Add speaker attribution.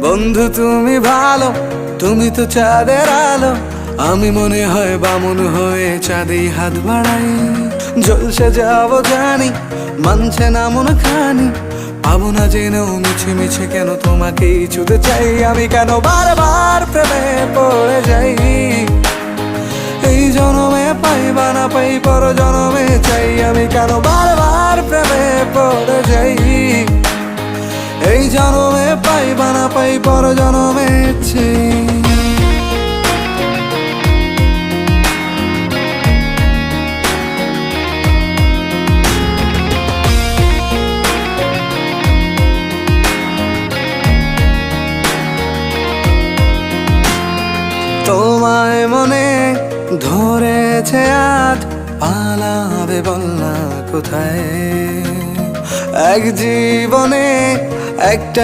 Speaker 1: বন্ধু তুমি ভালো, তুমি তো চাঁদের আলো। আমি মনে হয় বামুন হয়ে চাঁদেই হাত বাড়াই। জলসে যাবো জানি, মানছে না মন খানি। পাবো না জেনেও মিছে মিছে কেন তোমাকেই ছুতে চাই। আমি কেন বারবার প্রেমে পড়ে যাই। এই জনমে পাই বা না পাই, পর জনমে চাই। আমি কেন বারবার প্রেমে পড়ে যাই। এই জনমে পাই বা না পাই, পর জনমে চাই। তোমায় মনে ধরেছে আজ, পালাবে বল না কোথায়। এক জীবনে একটা